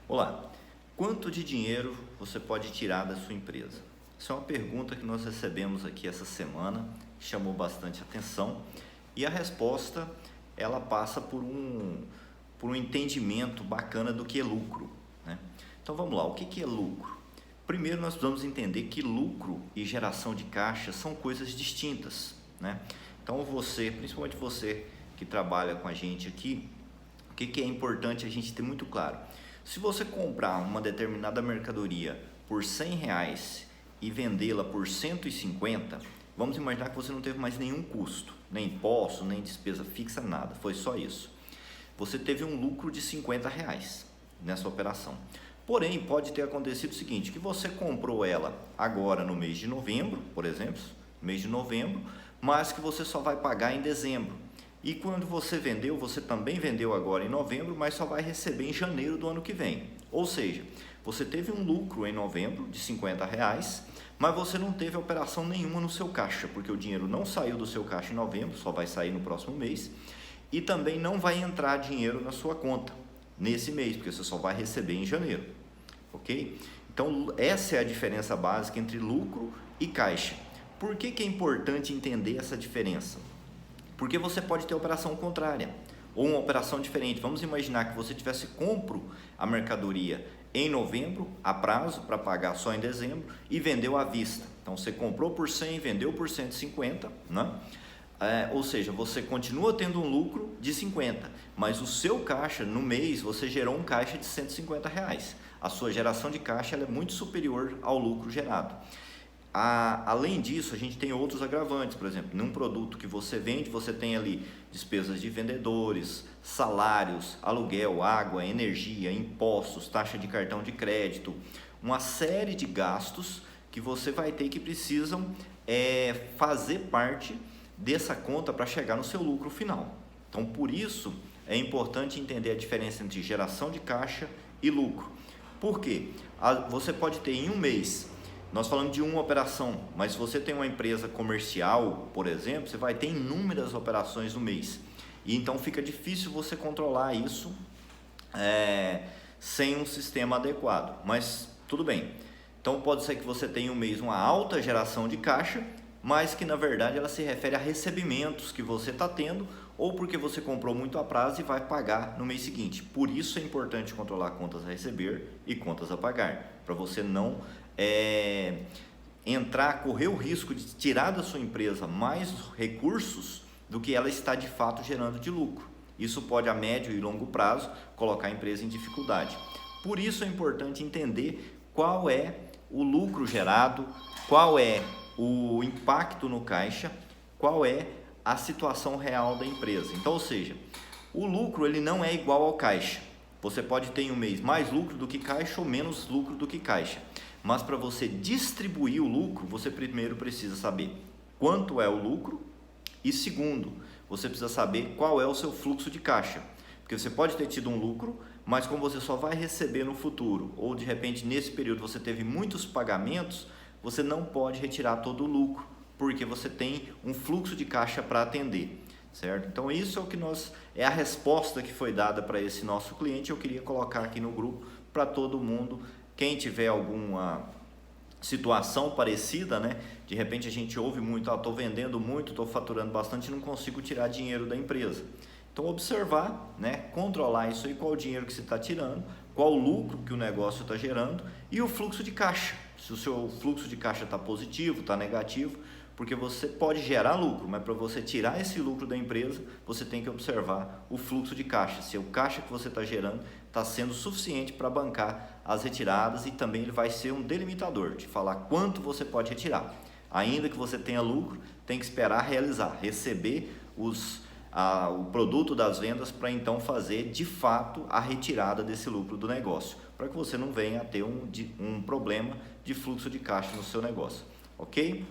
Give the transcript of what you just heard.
Olá, quanto de dinheiro você pode tirar da sua empresa? Essa é uma pergunta que nós recebemos aqui essa semana, que chamou bastante atenção, e a resposta ela passa por um entendimento bacana do que é lucro, né? Então vamos lá, o que é lucro? Primeiro nós precisamos entender que lucro e geração de caixa são coisas distintas, né? Então você, principalmente você que trabalha com a gente aqui, o que é importante a gente ter muito claro? Se você comprar uma determinada mercadoria por R$100 e vendê-la por 150, vamos imaginar que você não teve mais nenhum custo, nem imposto, nem despesa fixa, nada, foi só isso. Você teve um lucro de R$50 nessa operação. Porém, pode ter acontecido o seguinte, que você comprou ela agora no mês de novembro, por exemplo, mas que você só vai pagar em dezembro. E quando você vendeu, você também vendeu agora em novembro, mas só vai receber em janeiro do ano que vem. Ou seja, você teve um lucro em novembro de R$50, mas você não teve operação nenhuma no seu caixa, porque o dinheiro não saiu do seu caixa em novembro, só vai sair no próximo mês, e também não vai entrar dinheiro na sua conta nesse mês, porque você só vai receber em janeiro, ok? Então, essa é a diferença básica entre lucro e caixa. Por que é importante entender essa diferença? Porque você pode ter operação contrária ou uma operação diferente. Vamos imaginar que você tivesse compro a mercadoria em novembro, a prazo, para pagar só em dezembro, e vendeu à vista. Então, você comprou por 100, vendeu por 150, né? Ou seja, você continua tendo um lucro de 50, mas o seu caixa, no mês, você gerou um caixa de R$150. A sua geração de caixa ela é muito superior ao lucro gerado. Além disso, a gente tem outros agravantes, por exemplo, num produto que você vende, você tem ali despesas de vendedores, salários, aluguel, água, energia, impostos, taxa de cartão de crédito, uma série de gastos que você vai ter que precisam fazer parte dessa conta para chegar no seu lucro final. Então, por isso, é importante entender a diferença entre geração de caixa e lucro. Por quê? Você pode ter em um mês, nós falamos de uma operação, mas se você tem uma empresa comercial, por exemplo, você vai ter inúmeras operações no mês. E então fica difícil você controlar isso sem um sistema adequado. Mas tudo bem. Então pode ser que você tenha um mês uma alta geração de caixa, mas que na verdade ela se refere a recebimentos que você está tendo ou porque você comprou muito a prazo e vai pagar no mês seguinte. Por isso é importante controlar contas a receber e contas a pagar, para você não correr o risco de tirar da sua empresa mais recursos do que ela está de fato gerando de lucro. Isso pode a médio e longo prazo colocar a empresa em dificuldade. Por isso é importante entender qual é o lucro gerado, qual é o impacto no caixa, qual é a situação real da empresa. Então, ou seja, o lucro ele não é igual ao caixa. Você pode ter em um mês mais lucro do que caixa ou menos lucro do que caixa. Mas para você distribuir o lucro, você primeiro precisa saber quanto é o lucro e segundo, você precisa saber qual é o seu fluxo de caixa. Porque você pode ter tido um lucro, mas como você só vai receber no futuro, ou de repente nesse período você teve muitos pagamentos, você não pode retirar todo o lucro, porque você tem um fluxo de caixa para atender, certo? Então isso é a resposta que foi dada para esse nosso cliente. Eu queria colocar aqui no grupo para todo mundo. Quem tiver alguma situação parecida, né? De repente a gente ouve muito, estou vendendo muito, estou faturando bastante e não consigo tirar dinheiro da empresa. Então observar, né? Controlar isso aí, qual o dinheiro que você está tirando, qual o lucro que o negócio está gerando e o fluxo de caixa. Se o seu fluxo de caixa está positivo, está negativo, porque você pode gerar lucro, mas para você tirar esse lucro da empresa, você tem que observar o fluxo de caixa, se o caixa que você está gerando está sendo suficiente para bancar as retiradas, e também ele vai ser um delimitador, de falar quanto você pode retirar. Ainda que você tenha lucro, tem que esperar realizar, receber o produto das vendas para então fazer de fato a retirada desse lucro do negócio, para que você não venha a ter um problema de fluxo de caixa no seu negócio, ok?